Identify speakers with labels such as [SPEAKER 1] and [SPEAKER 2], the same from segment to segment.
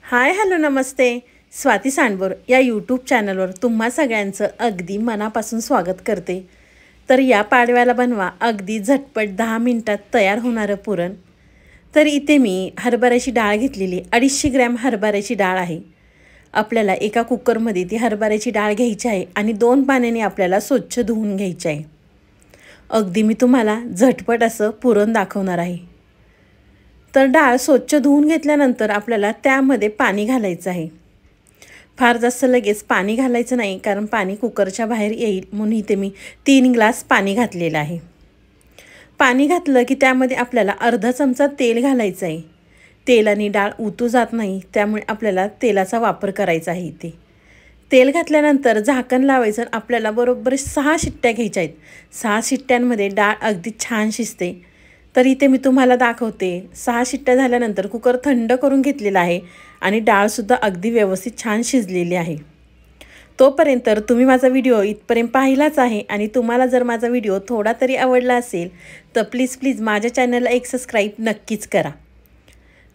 [SPEAKER 1] Hi hello नमस्ते. स्वाती सांडवर या YouTube चॅनलवर तुम्हा सगळ्यांचं अगदी मनापासून स्वागत करते. तर या पाडव्याला बनवा अगदी झटपट 10 मिनिटात तयार होणारं पुरण. तर इथे मी हरभऱ्याची डाळ घेतलेली 250 ग्रॅम हरभऱ्याची डाळ आहे. आपल्याला एका कुकरमध्ये ती हरभऱ्याची डाळ घ्यायची आहे आणि 2 पाण्याने आपल्याला स्वच्छ धुवून घ्यायची आहे. अगदी मी तुम्हाला झटपट असं पुरण दाखवणार आहे. तर डाळ स्वच्छ धुवून घेतल्यानंतर आपल्याला त्यामध्ये पाणी घालायचं आहे. फार जास्त लगेच पाणी घालायचं नाही, कारण पाणी कुकरच्या बाहेर येईल म्हणून इथे मी 3 ग्लास पाणी घातलेलं आहे. पाणी घातलं की त्यामध्ये आपल्याला अर्धा चमचा तेल घालायचं आहे. तेलाने डाळ उतू जात नाही, त्यामुळे आपल्याला तेलाचा वापर करायचा आहे. इथे तेल घातल्यानंतर झाकण लावायचं. आपल्याला बरोबर 6 शिट्ट्या घ्यायच्या आहेत. 6 शिट्ट्यांमध्ये डाळ अगदी छान शिजते. तर इथे मी तुम्हाला दाखवते. 6 शिट्ट्या झाल्यानंतर कुकर थंड करून घेतलेला आहे आणि डाळसुद्धा अगदी व्यवस्थित छान शिजलेली आहे. तोपर्यंत तुम्ही माझा व्हिडिओ इथपर्यंत पाहिलाच आहे आणि तुम्हाला जर माझा व्हिडिओ थोडा तरी आवडला असेल तर प्लीज माझ्या चॅनलला एक सबस्क्राईब नक्कीच करा.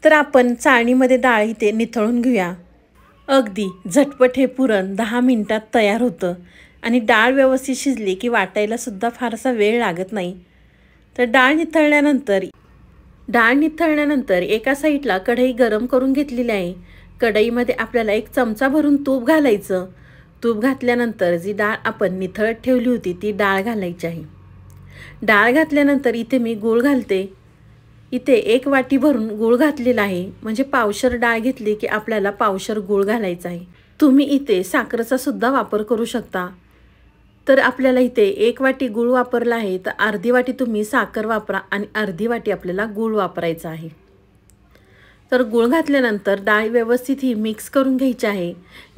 [SPEAKER 1] तर आपण चाळणीमध्ये डाळ इथे निथळून घेऊया. अगदी झटपट हे पुरण 10 मिनिटात तयार होतं आणि डाळ व्यवस्थित शिजली की वाटायलासुद्धा फारसा वेळ लागत नाही. तर डाळ निथळल्यानंतर एका साईडला कढई गरम करून घेतलेली आहे. कढईमध्ये आपल्याला 1 चमचा भरून तूप घालायचं. तूप घातल्यानंतर जी डाळ आपण निथळत ठेवली होती ती डाळ घालायची आहे. डाळ घातल्यानंतर इथे मी गूळ घालते. इथे 1 वाटी भरून गूळ घातलेला आहे. म्हणजे पावशर डाळ घेतली की आपल्याला पावशर गूळ घालायचा आहे. तुम्ही इथे साखरेचा सुद्धा वापर करू शकता. तर आपल्याला इथे 1 वाटी गूळ वापरला आहे, तर अर्धी वाटी तुम्ही साखर वापरा आणि अर्धी वाटी आपल्याला गूळ वापरायचा आहे. तर गूळ घातल्यानंतर डाळ व्यवस्थित ही मिक्स करून घ्यायची आहे.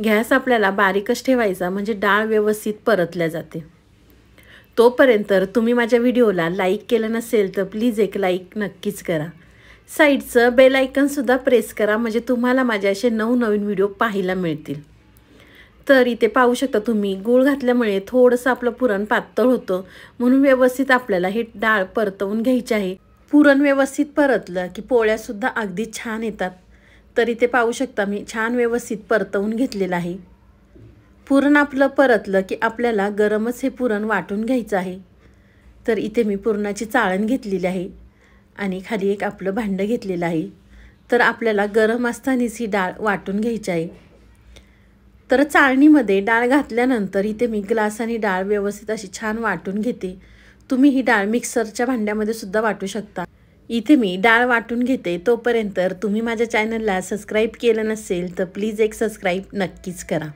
[SPEAKER 1] गॅस आपल्याला बारीकच ठेवायचा, म्हणजे डाळ व्यवस्थित परतल्या जाते. तोपर्यंत तुम्ही माझ्या व्हिडिओला लाईक केलं नसेल तर प्लीज एक लाईक नक्कीच करा. साईडचं बेल आयकॉनसुद्धा प्रेस करा, म्हणजे तुम्हाला माझे असे नवनवीन व्हिडिओ पाहायला मिळतील. तर इथे पाहू शकता तुम्ही, गूळ घातल्यामुळे थोडंसं आपलं पुरण पातळ होतं, म्हणून व्यवस्थित आपल्याला हे डाळ परतवून घ्यायची आहे. पुरण व्यवस्थित परतलं की पोळ्यासुद्धा अगदी छान येतात. तर इथे पाहू शकता मी छान व्यवस्थित परतवून घेतलेलं आहे. पुरण आपलं परतलं की आपल्याला गरमच हे पुरण वाटून घ्यायचं आहे. तर इथे मी पुरणाची चाळण घेतलेली आहे आणि खाली एक आपलं भांडं घेतलेलं आहे. तर आपल्याला गरम असतानाच ही डाळ वाटून घ्यायची आहे. तर चाळणीमध्ये डाळ घातल्यानंतर इथे मी ग्लासाने डाळ व्यवस्थित अशी छान वाटून घेते. तुम्ही ही डाळ मिक्सरच्या भांड्यामध्ये सुद्धा वाटू शकता. इथे मी डाळ वाटून घेते. तोपर्यंत तुम्ही माझ्या चॅनलला सबस्क्राईब केलं नसेल तर प्लीज एक सबस्क्राईब नक्कीच करा.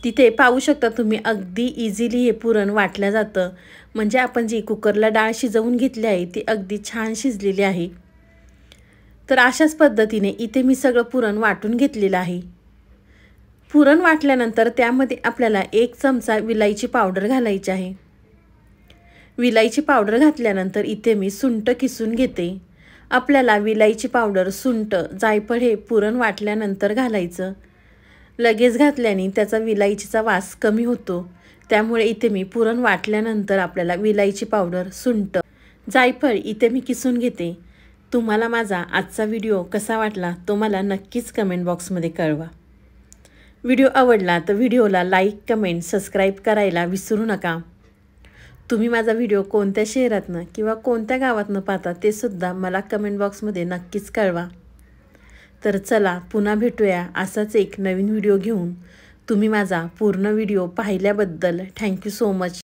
[SPEAKER 1] तिथे पाहू शकता तुम्ही, अगदी इझिली हे पुरण वाटलं जातं. म्हणजे आपण जी कुकरला डाळ शिजवून घेतली आहे ती अगदी छान शिजलेली आहे. तर अशाच पद्धतीने इथे मी सगळं पुरण वाटून घेतलेलं आहे. पुरण वाटल्यानंतर त्यामध्ये आपल्याला 1 चमचा विलायची पावडर घालायची आहे. विलायची पावडर घातल्यानंतर इथे मी सुंठ किसून घेते. आपल्याला विलायची पावडर, सुंठ, जायफळ हे पुरण वाटल्यानंतर घालायचं. लगेच घातल्याने त्याचा विलायचीचा वास कमी होतो. त्यामुळे इथे मी पुरण वाटल्यानंतर आपल्याला विलायची पावडर, सुंठ, जायफळ इथे मी किसून घेते. तुम्हाला माझा आजचा व्हिडिओ कसा वाटला तो मला नक्कीच कमेंट बॉक्समध्ये कळवा. व्हिडिओ आवडला तर व्हिडिओला लाईक, कमेंट, सबस्क्राईब करायला विसरू नका. तुम्ही माझा व्हिडिओ कोणत्या शहरातनं किंवा कोणत्या गावातनं पाहता ते सुद्धा मला कमेंट बॉक्समध्ये नक्कीच कळवा. तर चला पुन्हा भेटूया असाच एक नवीन व्हिडिओ घेऊन. तुम्ही माझा पूर्ण व्हिडिओ पाहिल्याबद्दल थँक्यू सो मच.